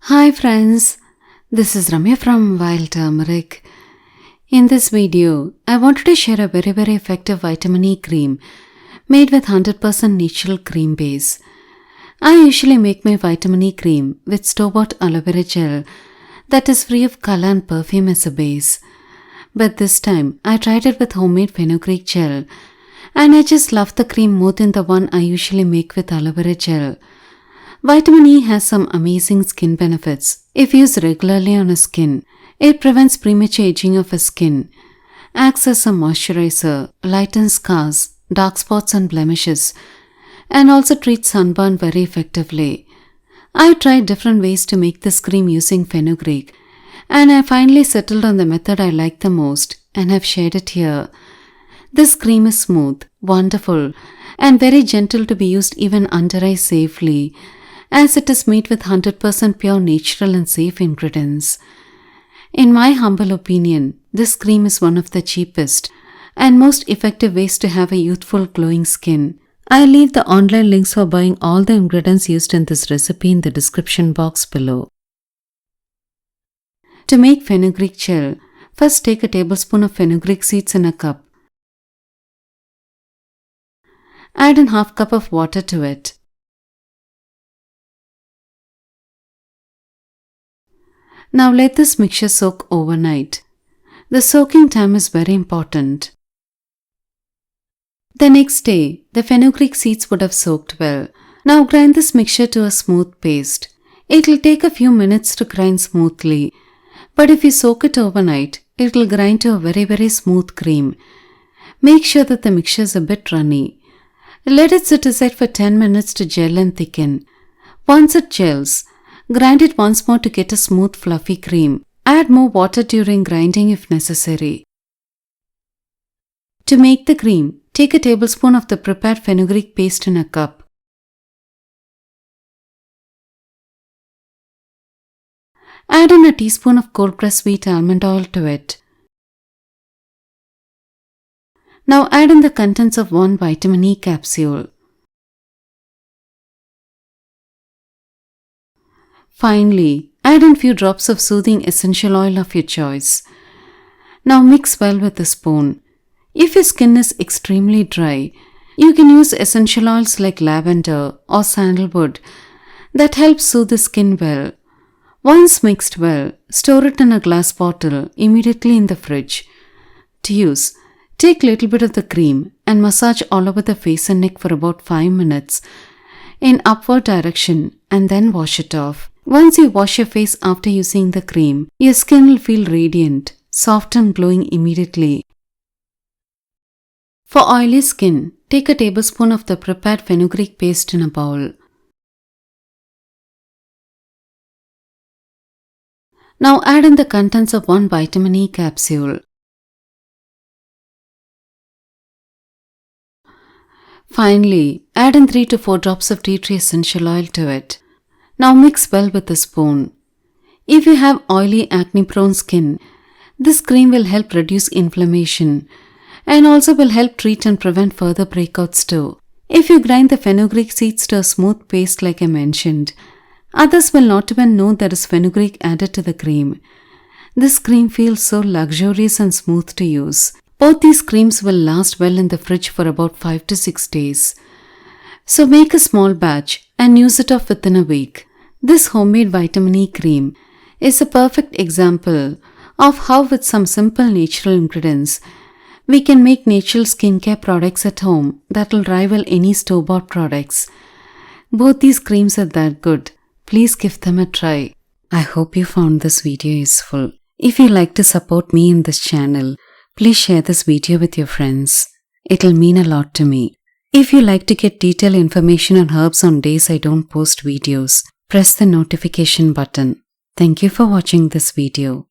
Hi friends, this is Ramya from Wild Turmeric. In this video, I wanted to share a very effective vitamin E cream made with 100% natural cream base. I usually make my vitamin E cream with store-bought aloe vera gel that is free of color and perfume as a base. But this time, I tried it with homemade fenugreek gel and I just love the cream more than the one I usually make with aloe vera gel. Vitamin E has some amazing skin benefits if used regularly on a skin. It prevents premature aging of a skin, acts as a moisturizer, lightens scars, dark spots and blemishes, and also treats sunburn very effectively. I tried different ways to make this cream using fenugreek, and I finally settled on the method I like the most and have shared it here. This cream is smooth, wonderful, and very gentle to be used even under eye safely, as it is made with 100% pure natural and safe ingredients. In my humble opinion, this cream is one of the cheapest and most effective ways to have a youthful glowing skin. I'll leave the online links for buying all the ingredients used in this recipe in the description box below. To make fenugreek gel, first take a tablespoon of fenugreek seeds in a cup. Add in half cup of water to it. Now let this mixture soak overnight. The soaking time is very important. The next day, the fenugreek seeds would have soaked well. Now grind this mixture to a smooth paste. It will take a few minutes to grind smoothly, but if you soak it overnight, it will grind to a very smooth cream. Make sure that the mixture is a bit runny. Let it sit aside for 10 minutes to gel and thicken. Once it gels, grind it once more to get a smooth fluffy cream. Add more water during grinding if necessary. To make the cream, take a tablespoon of the prepared fenugreek paste in a cup. Add in a teaspoon of cold pressed sweet almond oil to it. Now add in the contents of 1 vitamin E capsule. Finally, add in few drops of soothing essential oil of your choice. Now mix well with a spoon. If your skin is extremely dry, you can use essential oils like lavender or sandalwood that help soothe the skin well. Once mixed well, store it in a glass bottle immediately in the fridge. To use, take little bit of the cream and massage all over the face and neck for about 5 minutes in upward direction and then wash it off. Once you wash your face after using the cream, your skin will feel radiant, soft and glowing immediately. For oily skin, take a tablespoon of the prepared fenugreek paste in a bowl. Now add in the contents of 1 vitamin E capsule. Finally, add in 3 to 4 drops of tea tree essential oil to it. Now mix well with a spoon. If you have oily acne-prone skin, this cream will help reduce inflammation and also will help treat and prevent further breakouts too. If you grind the fenugreek seeds to a smooth paste like I mentioned, others will not even know there is fenugreek added to the cream. This cream feels so luxurious and smooth to use. Both these creams will last well in the fridge for about 5 to 6 days. So make a small batch and use it off within a week. This homemade vitamin E cream is a perfect example of how with some simple natural ingredients, we can make natural skincare products at home that will rival any store-bought products. Both these creams are that good. Please give them a try. I hope you found this video useful. If you like to support me in this channel, please share this video with your friends. It'll mean a lot to me. If you like to get detailed information on herbs on days I don't post videos, press the notification button. Thank you for watching this video.